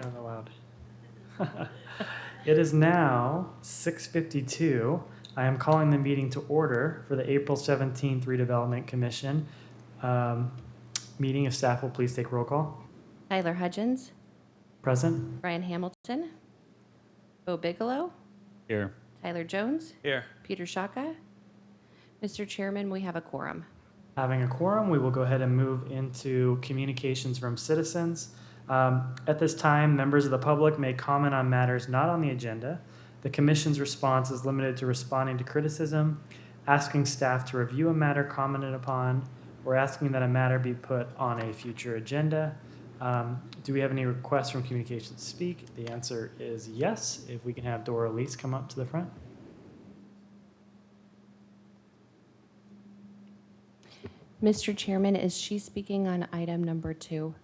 Feeling allowed. It is now 6:52. I am calling the meeting to order for the April 17th Redevelopment Commission meeting. If staff will please take roll call. Tyler Hudgens, Present. Brian Hamilton, Bo Bigelow, Here. Tyler Jones, Here. Peter Shaka. Mr. Chairman, we have a quorum. Having a quorum, we will go ahead and move into communications from citizens. At this time, members of the public may comment on matters not on the agenda. The commission's response is limited to responding to criticism, asking staff to review a matter commented upon, or asking that a matter be put on a future agenda. Do we have any requests from communications to speak? The answer is yes. If we can have Dora Elise come up to the front. Mr. Chairman, is she speaking on item number 2?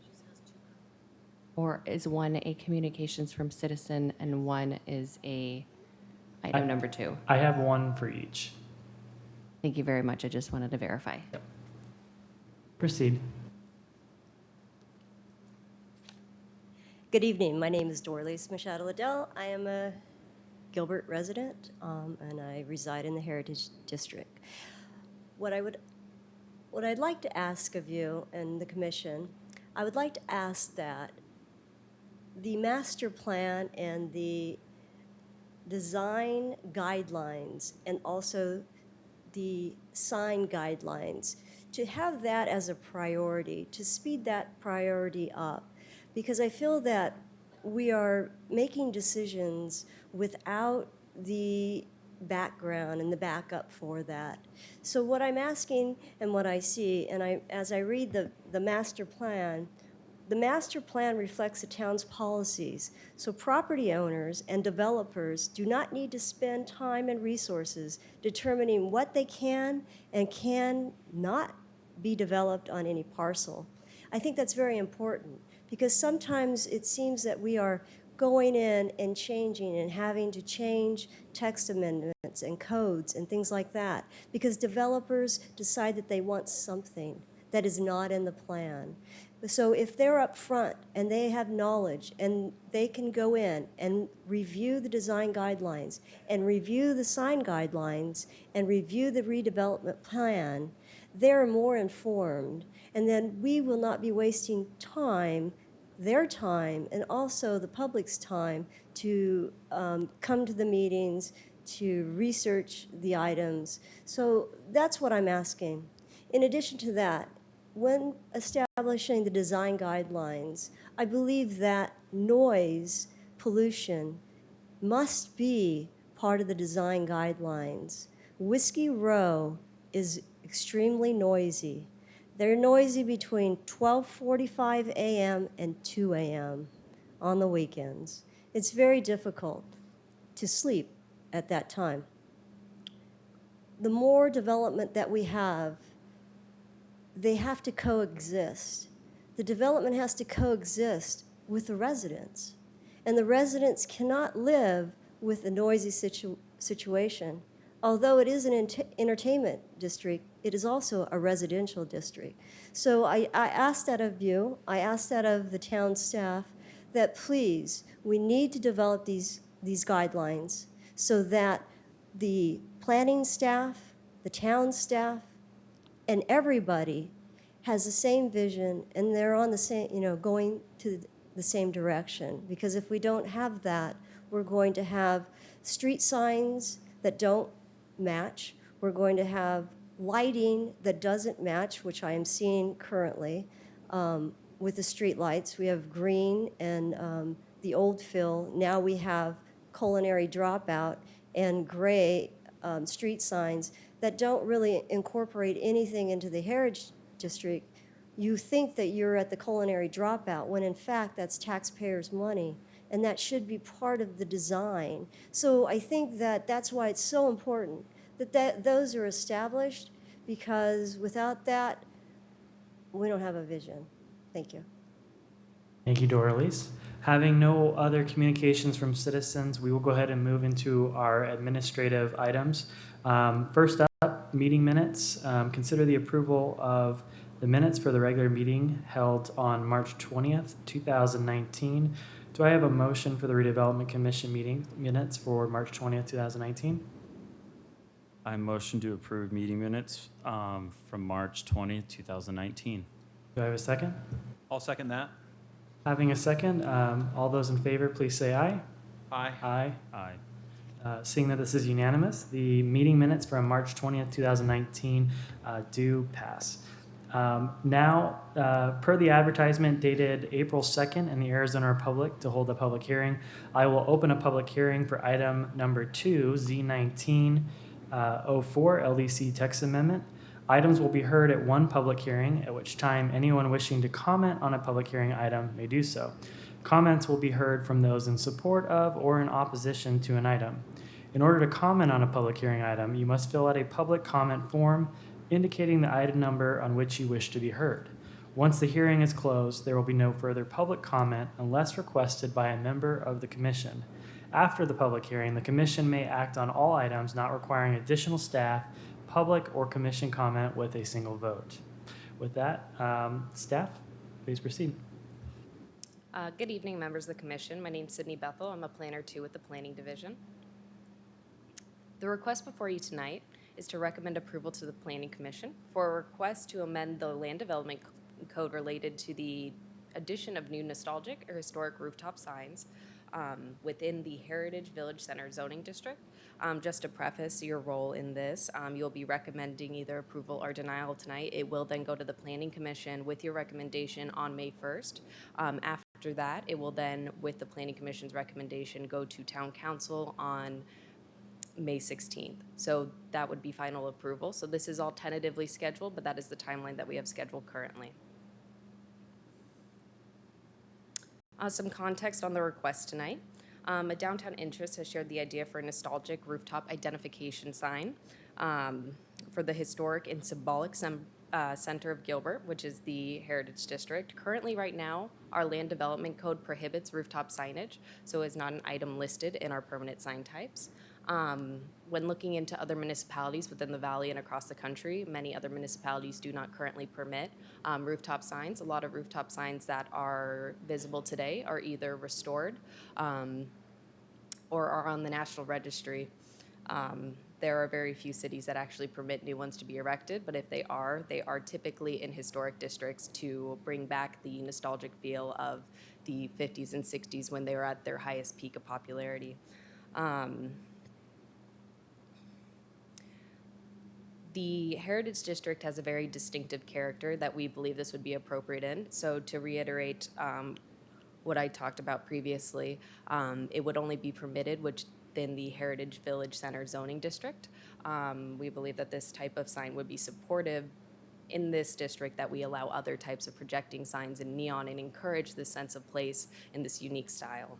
Or is one a communications from citizen and one is a item number 2? I have one for each. Thank you very much. I just wanted to verify. Proceed. Good evening. My name is Dorlise Machado Liddell. I am a Gilbert resident, and I reside in the Heritage District. What I'd like to ask of you and the commission, I would like to ask that the master plan and the design guidelines and also the sign guidelines, to have that as a priority, to speed that priority up. Because I feel that we are making decisions without the background and the backup for that. So what I'm asking and what I see, and as I read the master plan reflects the town's policies. So property owners and developers do not need to spend time and resources determining what they can and cannot be developed on any parcel. I think that's very important, because sometimes it seems that we are going in and changing and having to change text amendments and codes and things like that, because developers decide that they want something that is not in the plan. So if they're up front and they have knowledge and they can go in and review the design guidelines and review the sign guidelines and review the redevelopment plan, they're more informed. And then we will not be wasting time, their time, and also the public's time to come to the meetings, to research the items. So that's what I'm asking. In addition to that, when establishing the design guidelines, I believe that noise pollution must be part of the design guidelines. Whiskey Row is extremely noisy. They're noisy between 12:45 a.m. and 2 a.m. on the weekends. It's very difficult to sleep at that time. The more development that we have, they have to coexist. The development has to coexist with the residents. And the residents cannot live with a noisy situation. Although it is an entertainment district, it is also a residential district. So I ask that of you, I ask that of the town staff, that please, we need to develop these guidelines so that the planning staff, the town staff, and everybody has the same vision, and they're on the same, going to the same direction. Because if we don't have that, we're going to have street signs that don't match. We're going to have lighting that doesn't match, which I am seeing currently with the street lights. We have green and the old fill. Now we have culinary dropout and gray street signs that don't really incorporate anything into the Heritage District. You think that you're at the culinary dropout when in fact that's taxpayers' money, and that should be part of the design. So I think that that's why it's so important that those are established, because without that, we don't have a vision. Thank you. Thank you, Doralise. Having no other communications from citizens, we will go ahead and move into our administrative items. First up, meeting minutes. Consider the approval of the minutes for the regular meeting held on March 20th, 2019. Do I have a motion for the Redevelopment Commission meeting minutes for March 20th, 2019? I motion to approve meeting minutes from March 20th, 2019. Do I have a second? I'll second that. Having a second, all those in favor, please say aye. Aye. Aye. Aye. Seeing that this is unanimous, the meeting minutes from March 20th, 2019 do pass. Now, per the advertisement dated April 2nd in the Arizona Republic to hold a public hearing, I will open a public hearing for item number 2, Z1904 LDC text amendment. Items will be heard at one public hearing, at which time anyone wishing to comment on a public hearing item may do so. Comments will be heard from those in support of or in opposition to an item. In order to comment on a public hearing item, you must fill out a public comment form indicating the item number on which you wish to be heard. Once the hearing is closed, there will be no further public comment unless requested by a member of the commission. After the public hearing, the commission may act on all items not requiring additional staff, public, or commission comment with a single vote. With that, staff, please proceed. Good evening, members of the commission. My name's Sydney Bethel. I'm a planner 2 with the Planning Division. The request before you tonight is to recommend approval to the Planning Commission for a request to amend the land development code related to the addition of new nostalgic or historic rooftop signs within the Heritage Village Center zoning district. Just to preface your role in this, you'll be recommending either approval or denial tonight. It will then go to the Planning Commission with your recommendation on May 1st. After that, it will then, with the Planning Commission's recommendation, go to Town Council on May 16th. So that would be final approval. So this is all tentatively scheduled, but that is the timeline that we have scheduled currently. Some context on the request tonight. A downtown interest has shared the idea for a nostalgic rooftop identification sign for the historic and symbolic center of Gilbert, which is the Heritage District. Currently, right now, our land development code prohibits rooftop signage, so it's not an item listed in our permanent sign types. When looking into other municipalities within the valley and across the country, many other municipalities do not currently permit rooftop signs. A lot of rooftop signs that are visible today are either restored or are on the National Registry. There are very few cities that actually permit new ones to be erected, but if they are typically in historic districts to bring back the nostalgic feel of the 50s and 60s when they were at their highest peak of popularity. The Heritage District has a very distinctive character that we believe this would be appropriate in. So to reiterate what I talked about previously, it would only be permitted within the Heritage Village Center zoning district. We believe that this type of sign would be supportive in this district, that we allow other types of projecting signs in neon and encourage this sense of place in this unique style.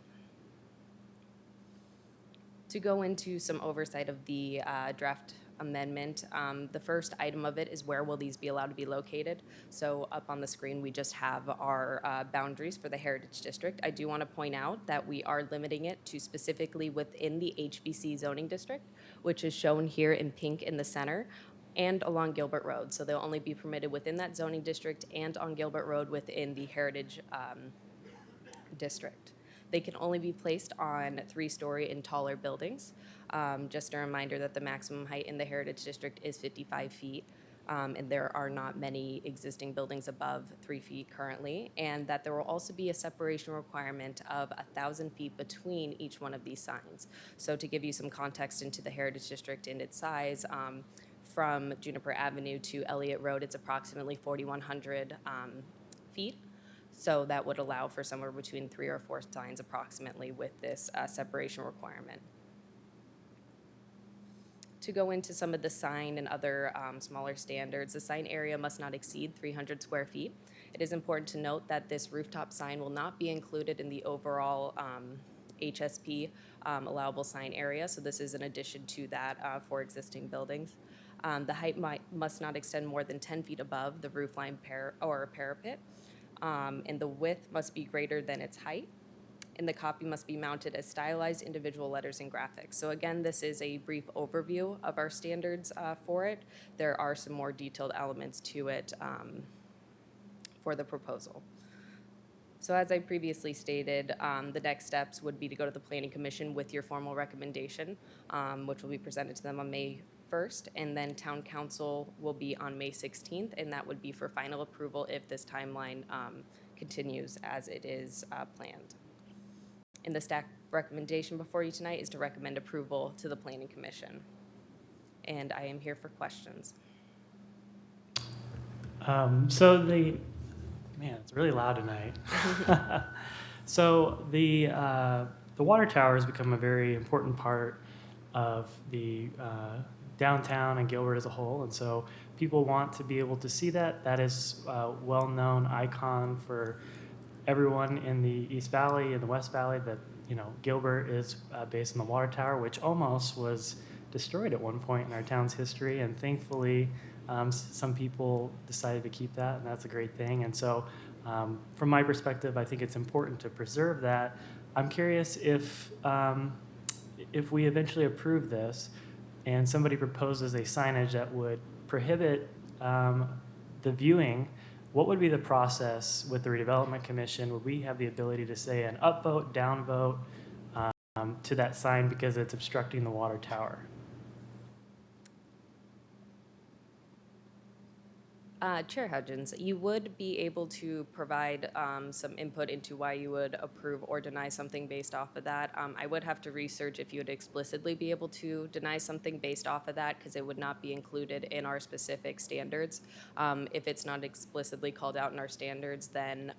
To go into some oversight of the draft amendment, the first item of it is where will these be allowed to be located. So up on the screen we just have our boundaries for the Heritage District. I do want to point out that we are limiting it to specifically within the HVC zoning district, which is shown here in pink in the center, and along Gilbert Road. So they'll only be permitted within that zoning district and on Gilbert Road within the Heritage District. They can only be placed on 3-story and taller buildings. Just a reminder that the maximum height in the Heritage District is 55 feet, and there are not many existing buildings above 3 feet currently, and that there will also be a separation requirement of 1,000 feet between each one of these signs. So to give you some context into the Heritage District and its size, from Juniper Avenue to Elliott Road, it's approximately 4,100 feet. So that would allow for somewhere between 3 or 4 signs approximately with this separation requirement. To go into some of the sign and other smaller standards, the sign area must not exceed 300 square feet. It is important to note that this rooftop sign will not be included in the overall HSP allowable sign area, so this is an addition to that for existing buildings. The height must not extend more than 10 feet above the roofline parapet. And the width must be greater than its height, and the copy must be mounted as stylized individual letters and graphics. So again, this is a brief overview of our standards for it. There are some more detailed elements to it for the proposal. So as I previously stated, the next steps would be to go to the Planning Commission with your formal recommendation, which will be presented to them on May 1st, and then Town Council will be on May 16th, and that would be for final approval if this timeline continues as it is planned. And the staff recommendation before you tonight is to recommend approval to the Planning Commission. And I am here for questions. Man, it's really loud tonight. So the water tower has become a very important part of the downtown and Gilbert as a whole, and so people want to be able to see that. That is a well-known icon for everyone in the East Valley and the West Valley, that Gilbert is based on the water tower, which almost was destroyed at one point in our town's history, and thankfully some people decided to keep that, and that's a great thing. And so from my perspective, I think it's important to preserve that. I'm curious if we eventually approve this and somebody proposes a signage that would prohibit the viewing, what would be the process with the Redevelopment Commission? Would we have the ability to say an upvote, downvote to that sign because it's obstructing the water tower? Chair Hudgens, you would be able to provide some input into why you would approve or deny something based off of that. I would have to research if you would explicitly be able to deny something based off of that, because it would not be included in our specific standards. If it's not explicitly called out in our standards, then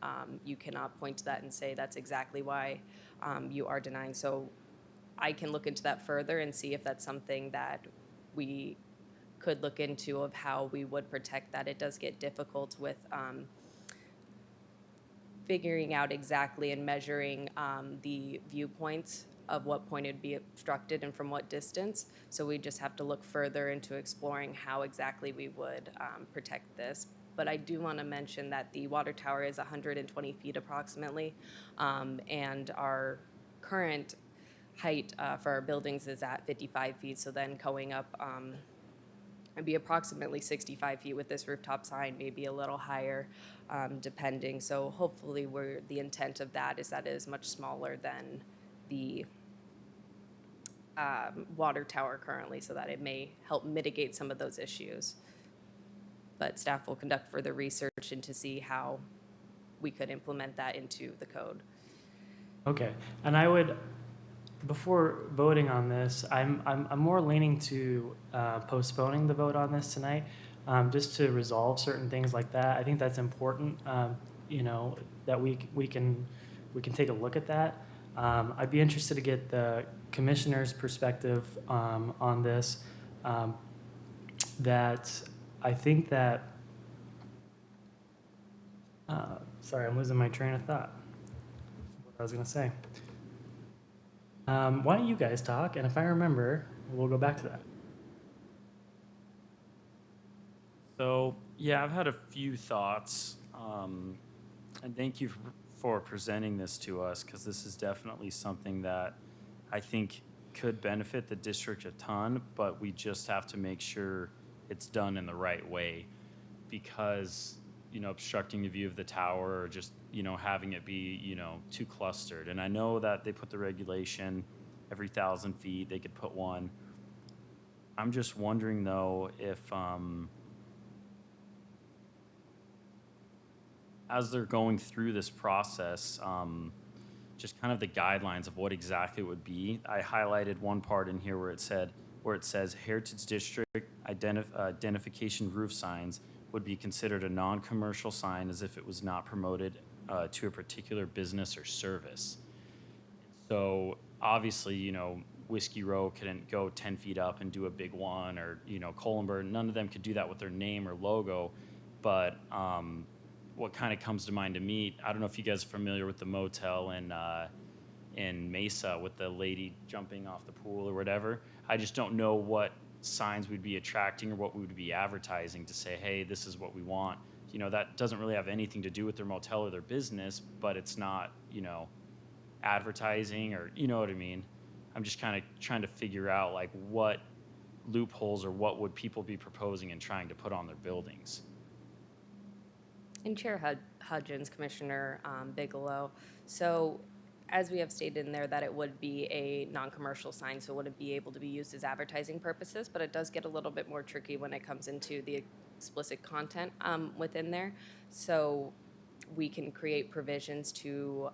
you cannot point to that and say that's exactly why you are denying. So I can look into that further and see if that's something that we could look into, of how we would protect that. It does get difficult with figuring out exactly and measuring the viewpoints of what point it would be obstructed and from what distance. So we just have to look further into exploring how exactly we would protect this. But I do want to mention that the water tower is 120 feet approximately, and our current height for our buildings is at 55 feet. So then going up, it'd be approximately 65 feet with this rooftop sign, maybe a little higher, depending. So hopefully the intent of that is that it is much smaller than the water tower currently, so that it may help mitigate some of those issues. But staff will conduct further research into see how we could implement that into the code. Okay, and I would, before voting on this, I'm more leaning to postponing the vote on this tonight, just to resolve certain things like that. I think that's important. That we can take a look at that. I'd be interested to get the commissioner's perspective on this. That I think that. Sorry, I'm losing my train of thought. What I was going to say. Why don't you guys talk, and if I remember, we'll go back to that. So, yeah, I've had a few thoughts, and thank you for presenting this to us, because this is definitely something that I think could benefit the district a ton, but we just have to make sure it's done in the right way, because, obstructing the view of the tower, or just, having it be, too clustered. And I know that they put the regulation every 1,000 feet, they could put one. I'm just wondering, though, if as they're going through this process, just kind of the guidelines of what exactly it would be. I highlighted one part in here where it says Heritage District identification roof signs would be considered a non-commercial sign as if it was not promoted to a particular business or service. So obviously, Whiskey Row couldn't go 10 feet up and do a big one, or, Colenberg, none of them could do that with their name or logo. But what kind of comes to mind to me, I don't know if you guys are familiar with the motel in Mesa with the lady jumping off the pool or whatever. I just don't know what signs we'd be attracting or what we would be advertising to say, hey, this is what we want. That doesn't really have anything to do with their motel or their business, but it's not, advertising, or what I mean. I'm just kind of trying to figure out like what loopholes or what would people be proposing and trying to put on their buildings. And Chair Hudgens, Commissioner Bigelow. So as we have stated in there, that it would be a non-commercial sign, so it wouldn't be able to be used as advertising purposes, but it does get a little bit more tricky when it comes into the explicit content within there. So we can create provisions to,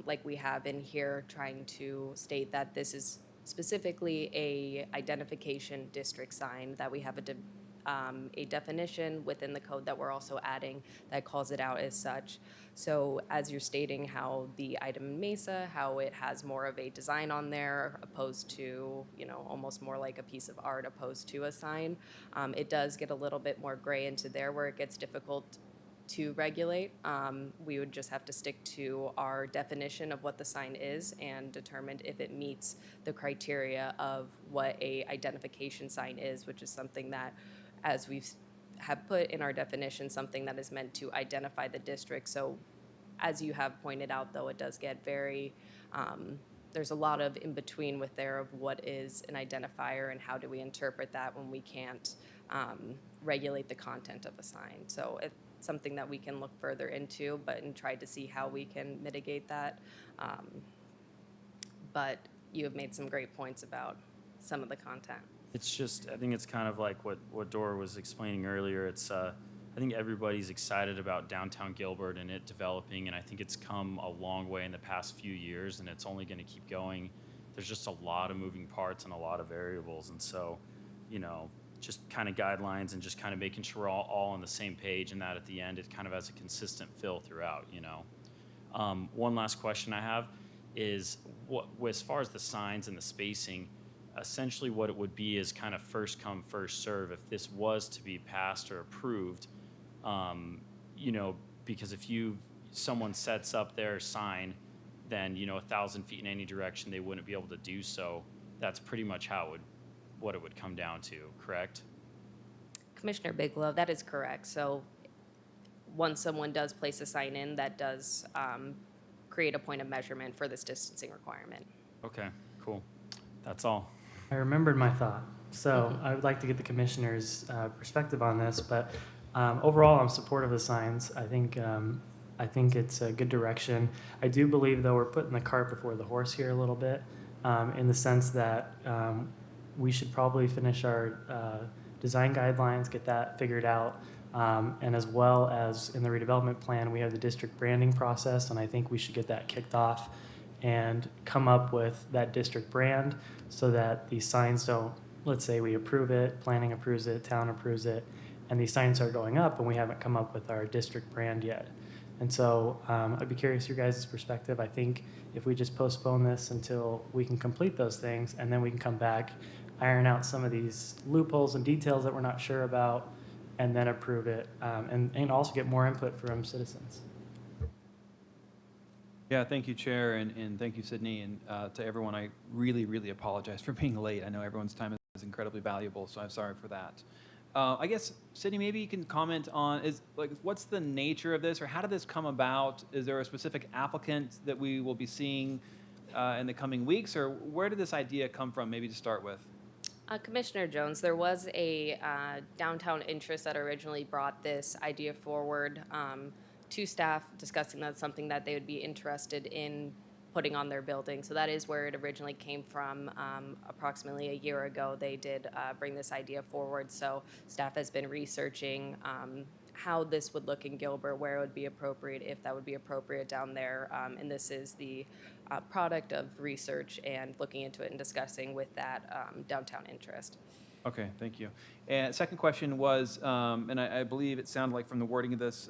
like we have in here, trying to state that this is specifically a identification district sign, that we have a definition within the code that we're also adding that calls it out as such. So as you're stating how the item in Mesa, how it has more of a design on there opposed to, almost more like a piece of art opposed to a sign, it does get a little bit more gray into there where it gets difficult to regulate. We would just have to stick to our definition of what the sign is and determine if it meets the criteria of what a identification sign is, which is something that, as we've have put in our definition, something that is meant to identify the district. So as you have pointed out, though, it does get very, there's a lot of in between with there of what is an identifier and how do we interpret that when we can't regulate the content of a sign. So it's something that we can look further into, and try to see how we can mitigate that. But you have made some great points about some of the content. It's just, I think it's kind of like what Dora was explaining earlier. It's, I think everybody's excited about downtown Gilbert and it developing, and I think it's come a long way in the past few years, and it's only going to keep going. There's just a lot of moving parts and a lot of variables, and so, just kind of guidelines and just kind of making sure we're all on the same page, and that at the end it kind of has a consistent feel throughout. One last question I have is, as far as the signs and the spacing, essentially what it would be is kind of first come, first serve. If this was to be passed or approved, because if someone sets up their sign, then 1,000 feet in any direction, they wouldn't be able to do so. That's pretty much what it would come down to, correct? Commissioner Bigelow, that is correct. So once someone does place a sign in, that does create a point of measurement for this distancing requirement. Okay, cool. That's all. I remembered my thought. So I would like to get the commissioner's perspective on this, but overall, I'm supportive of the signs. I think it's a good direction. I do believe, though, we're putting the cart before the horse here a little bit, in the sense that we should probably finish our design guidelines, get that figured out, and as well as in the redevelopment plan, we have the district branding process, and I think we should get that kicked off and come up with that district brand so that these signs don't, let's say we approve it, planning approves it, town approves it, and these signs are going up and we haven't come up with our district brand yet. And so I'd be curious your guys' perspective. I think if we just postpone this until we can complete those things, and then we can come back, iron out some of these loopholes and details that we're not sure about, and then approve it, and also get more input from citizens. Yeah, thank you, Chair, and thank you, Sydney, and to everyone. I really, really apologize for being late. I know everyone's time is incredibly valuable, so I'm sorry for that. I guess, Sydney, maybe you can comment on, what's the nature of this, or how did this come about? Is there a specific applicant that we will be seeing in the coming weeks, or where did this idea come from, maybe to start with? Commissioner Jones, there was a downtown interest that originally brought this idea forward to staff, discussing that's something that they would be interested in putting on their building. So that is where it originally came from. Approximately a year ago, they did bring this idea forward. So staff has been researching how this would look in Gilbert, where it would be appropriate, if that would be appropriate down there. And this is the product of research and looking into it and discussing with that downtown interest. Okay, thank you. And second question was, and I believe it sounded like from the wording of this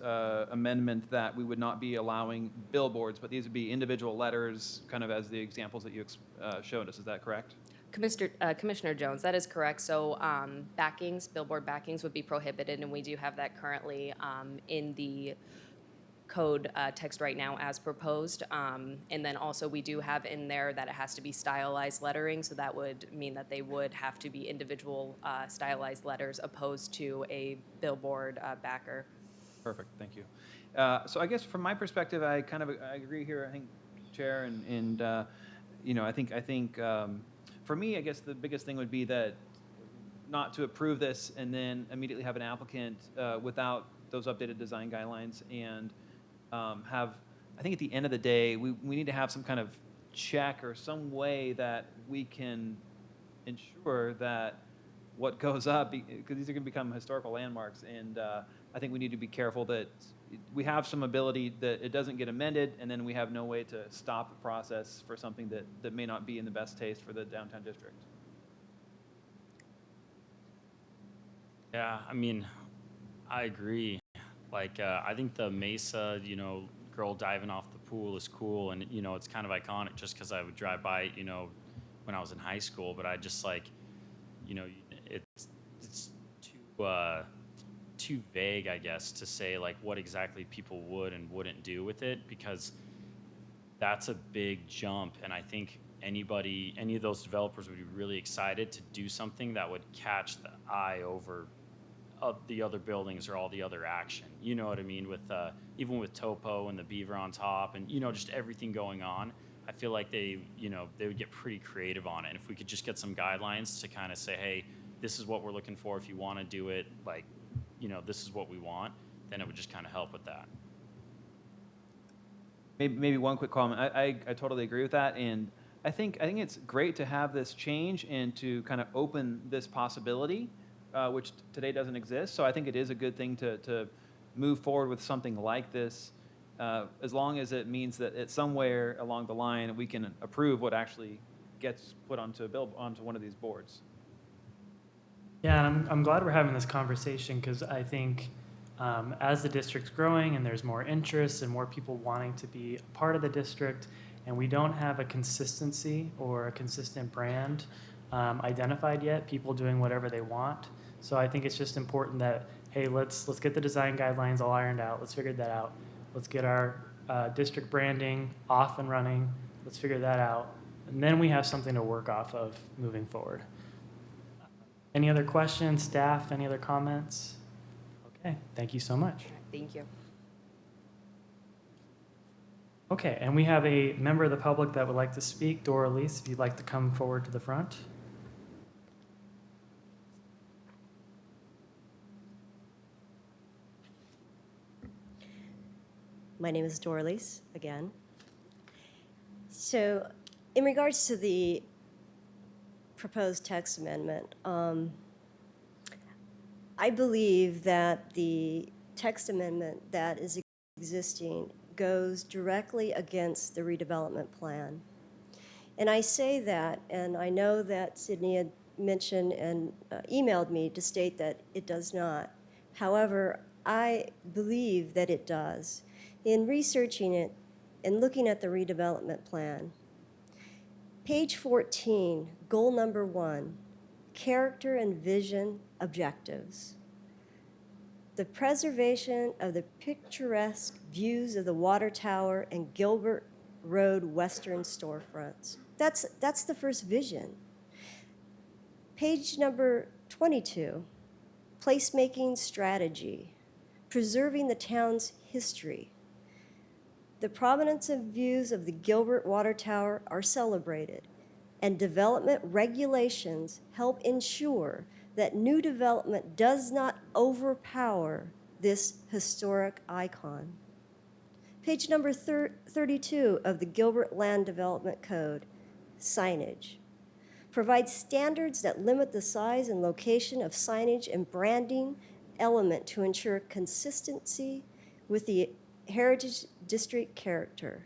amendment that we would not be allowing billboards, but these would be individual letters, kind of as the examples that you showed us. Is that correct? Commissioner Jones, that is correct. So billboard backings would be prohibited, and we do have that currently in the code text right now as proposed. And then also we do have in there that it has to be stylized lettering, so that would mean that they would have to be individual stylized letters opposed to a billboard backer. Perfect, thank you. So I guess from my perspective, I agree here, I think, Chair, and I think for me, I guess the biggest thing would be that not to approve this and then immediately have an applicant without those updated design guidelines and have, I think at the end of the day, we need to have some kind of check or some way that we can ensure that what goes up, because these are going to become historical landmarks, and I think we need to be careful that we have some ability that it doesn't get amended, and then we have no way to stop the process for something that may not be in the best taste for the downtown district. Yeah, I mean, I agree. Like, I think the Mesa, girl diving off the pool is cool, and it's kind of iconic just because I would drive by it, when I was in high school. But I just like, it's too vague, I guess, to say like what exactly people would and wouldn't do with it, because that's a big jump, and I think any of those developers would be really excited to do something that would catch the eye over of the other buildings or all the other action. You know what I mean? With even with Topo and the Beaver on top, and just everything going on, I feel like they would get pretty creative on it. And if we could just get some guidelines to kind of say, hey, this is what we're looking for. If you want to do it, like, this is what we want, then it would just kind of help with that. Maybe one quick comment. I totally agree with that, and I think it's great to have this change and to kind of open this possibility, which today doesn't exist. So I think it is a good thing to move forward with something like this, as long as it means that it's somewhere along the line we can approve what actually gets put onto one of these boards. Yeah, and I'm glad we're having this conversation, because I think as the district's growing and there's more interest and more people wanting to be a part of the district, and we don't have a consistency or a consistent brand identified yet, people doing whatever they want. So I think it's just important that, hey, let's get the design guidelines all ironed out. Let's figure that out. Let's get our district branding off and running. Let's figure that out. And then we have something to work off of moving forward. Any other questions, staff? Any other comments? Okay, thank you so much. Thank you. Okay, and we have a member of the public that would like to speak. Doralice, if you'd like to come forward to the front. My name is Doralice, again. So in regards to the proposed text amendment, I believe that the text amendment that is existing goes directly against the redevelopment plan. And I say that, and I know that Sydney had mentioned and emailed me to state that it does not. However, I believe that it does. In researching it and looking at the redevelopment plan, page 14, goal number 1, character and vision objectives. The preservation of the picturesque views of the water tower and Gilbert Road western storefronts. That's the first vision. Page number 22, placemaking strategy, preserving the town's history. The prominence and views of the Gilbert Water Tower are celebrated, and development regulations help ensure that new development does not overpower this historic icon. Page number 32 of the Gilbert Land Development Code, signage, provides standards that limit the size and location of signage and branding element to ensure consistency with the Heritage District character.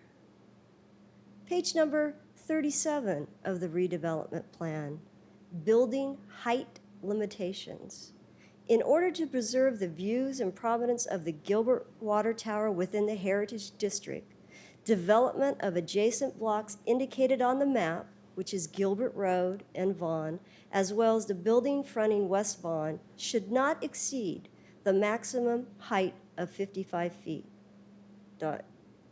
Page number 37 of the redevelopment plan, building height limitations. In order to preserve the views and prominence of the Gilbert Water Tower within the Heritage District, development of adjacent blocks indicated on the map, which is Gilbert Road and Vaughan, as well as the building fronting West Vaughan, should not exceed the maximum height of 55 feet.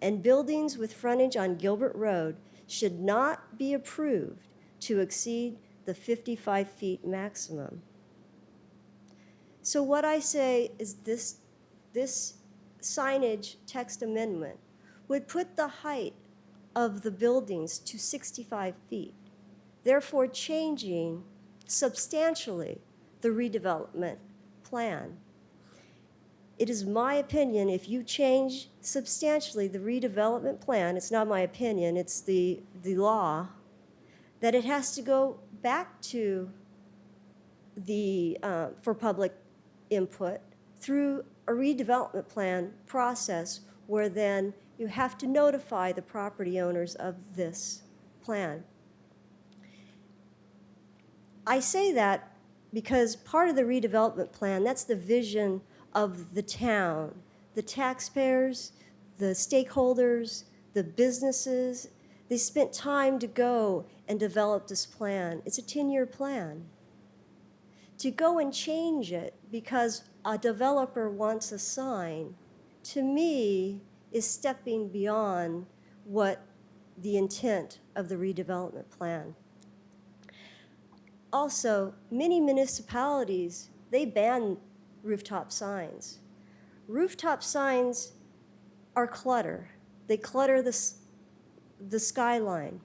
And buildings with frontage on Gilbert Road should not be approved to exceed the 55 feet maximum. So what I say is this signage text amendment would put the height of the buildings to 65 feet, therefore changing substantially the redevelopment plan. it is my opinion, if you change substantially the redevelopment plan, it's not my opinion, it's the law, that it has to go back to the, for public input through a redevelopment plan process where then you have to notify the property owners of this plan. I say that because part of the redevelopment plan, that's the vision of the town. The taxpayers, the stakeholders, the businesses, they spent time to go and develop this plan. It's a 10-year plan. To go and change it because a developer wants a sign, to me, is stepping beyond what the intent of the redevelopment plan. Also, many municipalities, they ban rooftop signs. Rooftop signs are clutter. They clutter the skyline.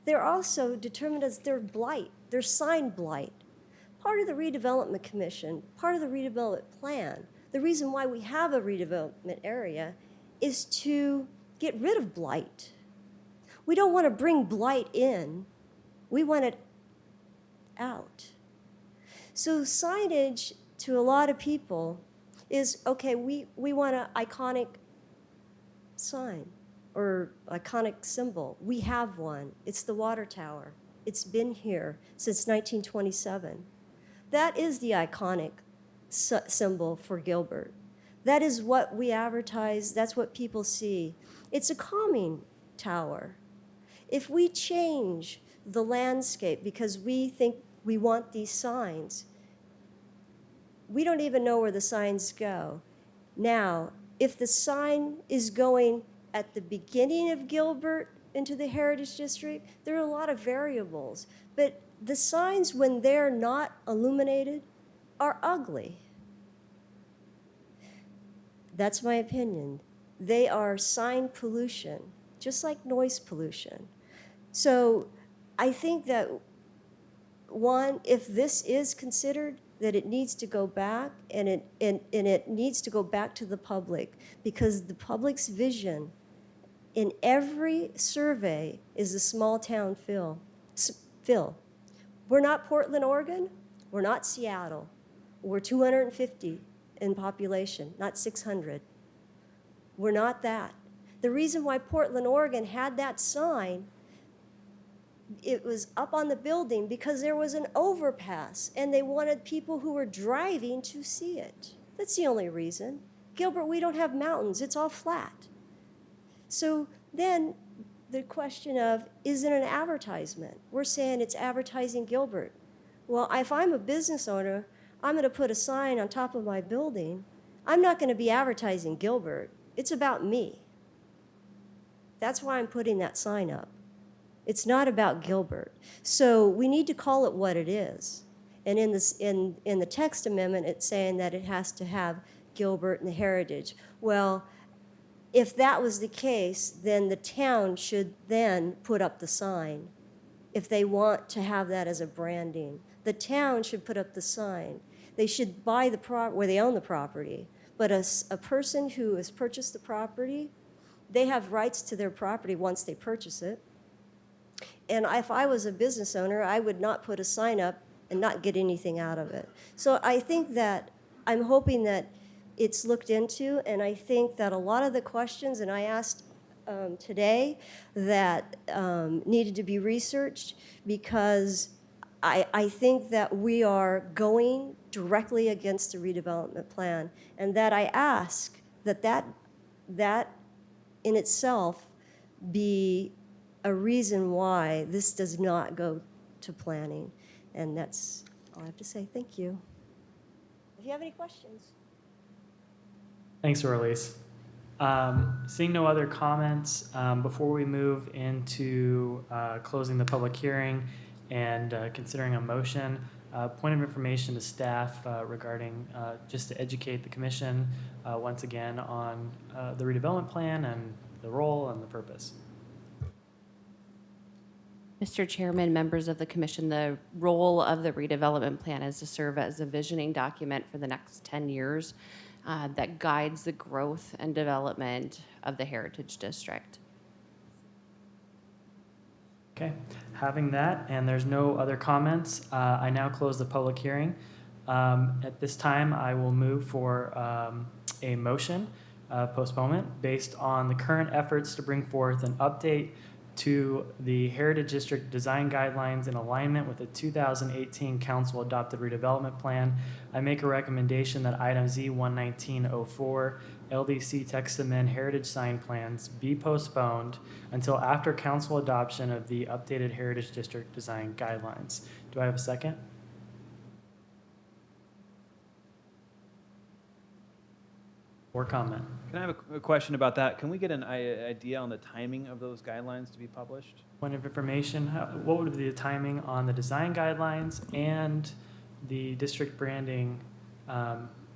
They're also determined as their blight, their sign blight. Part of the redevelopment commission, part of the redevelopment plan, the reason why we have a redevelopment area is to get rid of blight. We don't want to bring blight in. We want it out. So signage to a lot of people is, okay, we want an iconic sign or iconic symbol. We have one. It's the water tower. It's been here since 1927. That is the iconic symbol for Gilbert. That is what we advertise. That's what people see. It's a calming tower. If we change the landscape because we think we want these signs, we don't even know where the signs go. Now, if the sign is going at the beginning of Gilbert into the Heritage District, there are a lot of variables. But the signs, when they're not illuminated, are ugly. That's my opinion. They are sign pollution, just like noise pollution. So I think that, one, if this is considered, that it needs to go back, and it needs to go back to the public, because the public's vision in every survey is a small town feel. We're not Portland, Oregon. We're not Seattle. We're 250 in population, not 600. We're not that. The reason why Portland, Oregon had that sign, it was up on the building because there was an overpass and they wanted people who were driving to see it. That's the only reason. Gilbert, we don't have mountains. It's all flat. So then the question of, is it an advertisement? We're saying it's advertising Gilbert. Well, if I'm a business owner, I'm going to put a sign on top of my building. I'm not going to be advertising Gilbert. It's about me. That's why I'm putting that sign up. It's not about Gilbert. So we need to call it what it is. And in the text amendment, it's saying that it has to have Gilbert and the heritage. Well, if that was the case, then the town should then put up the sign if they want to have that as a branding. The town should put up the sign. They should buy the property where they own the property. But a person who has purchased the property, they have rights to their property once they purchase it. And if I was a business owner, I would not put a sign up and not get anything out of it. So I think that I'm hoping that it's looked into, and I think that a lot of the questions, and I asked today, that needed to be researched, because I think that we are going directly against the redevelopment plan, and that I ask that in itself be a reason why this does not go to planning. And that's all I have to say. Thank you. If you have any questions. Thanks, Orlise. Seeing no other comments, before we move into closing the public hearing and considering a motion, point of information to staff regarding just to educate the commission once again on the redevelopment plan and the role and the purpose. Mr. Chairman, members of the commission, the role of the redevelopment plan is to serve as a visioning document for the next 10 years that guides the growth and development of the Heritage District. Okay, having that, and there's no other comments, I now close the public hearing. At this time, I will move for a motion of postponement based on the current efforts to bring forth an update to the Heritage District Design Guidelines in alignment with the 2018 Council Adopted Redevelopment Plan. I make a recommendation that item Z11904, LDC text amend heritage sign plans, be postponed until after council adoption of the updated Heritage District Design Guidelines. Do I have a second? Or comment? Can I have a question about that? Can we get an idea on the timing of those guidelines to be published? Point of information, what would be the timing on the design guidelines and the district branding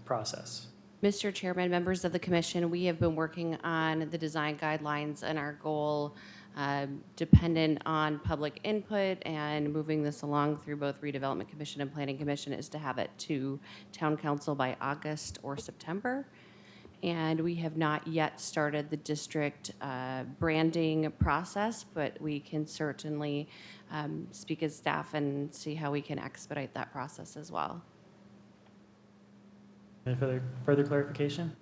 process? Mr. Chairman, members of the commission, we have been working on the design guidelines, and our goal, dependent on public input and moving this along through both Redevelopment Commission and Planning Commission, is to have it to Town Council by August or September. And we have not yet started the district branding process, but we can certainly speak as staff and see how we can expedite that process as well. Any further clarification?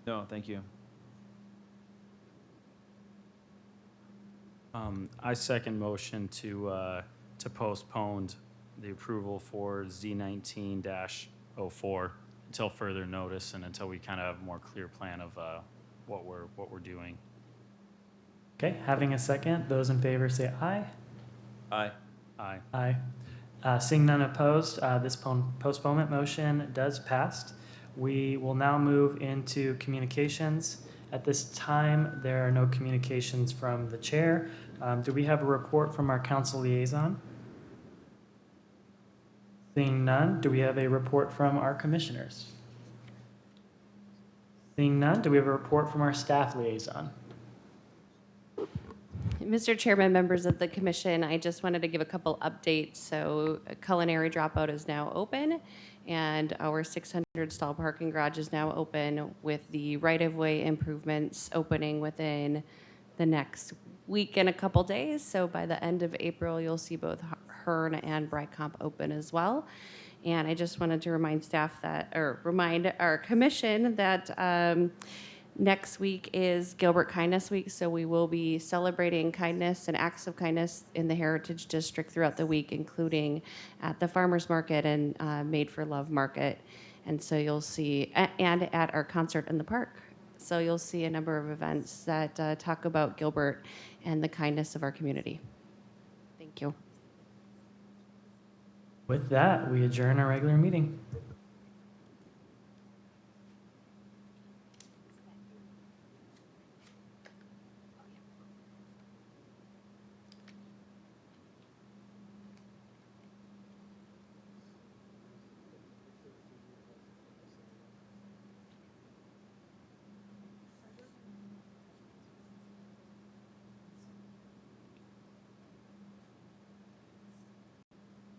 No, thank you. I second motion to postpone the approval for Z19-04 until further notice and until we kind of have a more clear plan of what we're doing. Okay, having a second, those in favor say aye. Aye. Aye. Aye. Seeing none opposed, this postponement motion does pass. We will now move into communications. At this time, there are no communications from the chair. Do we have a report from our council liaison? Seeing none, do we have a report from our commissioners? Seeing none, do we have a report from our staff liaison? Mr. Chairman, members of the commission, I just wanted to give a couple updates. So Culinary Dropout is now open, and our 600 stall parking garage is now open, with the right-of-way improvements opening within the next week and a couple days. So by the end of April, you'll see both Hearn and Brycomp open as well. And I just wanted to remind staff that, or remind our commission that next week is Gilbert Kindness Week, so we will be celebrating kindness and acts of kindness in the Heritage District throughout the week, including at the Farmers Market and Made for Love Market. And so you'll see, and at our concert in the park. So you'll see a number of events that talk about Gilbert and the kindness of our community. Thank you. With that, we adjourn our regular meeting.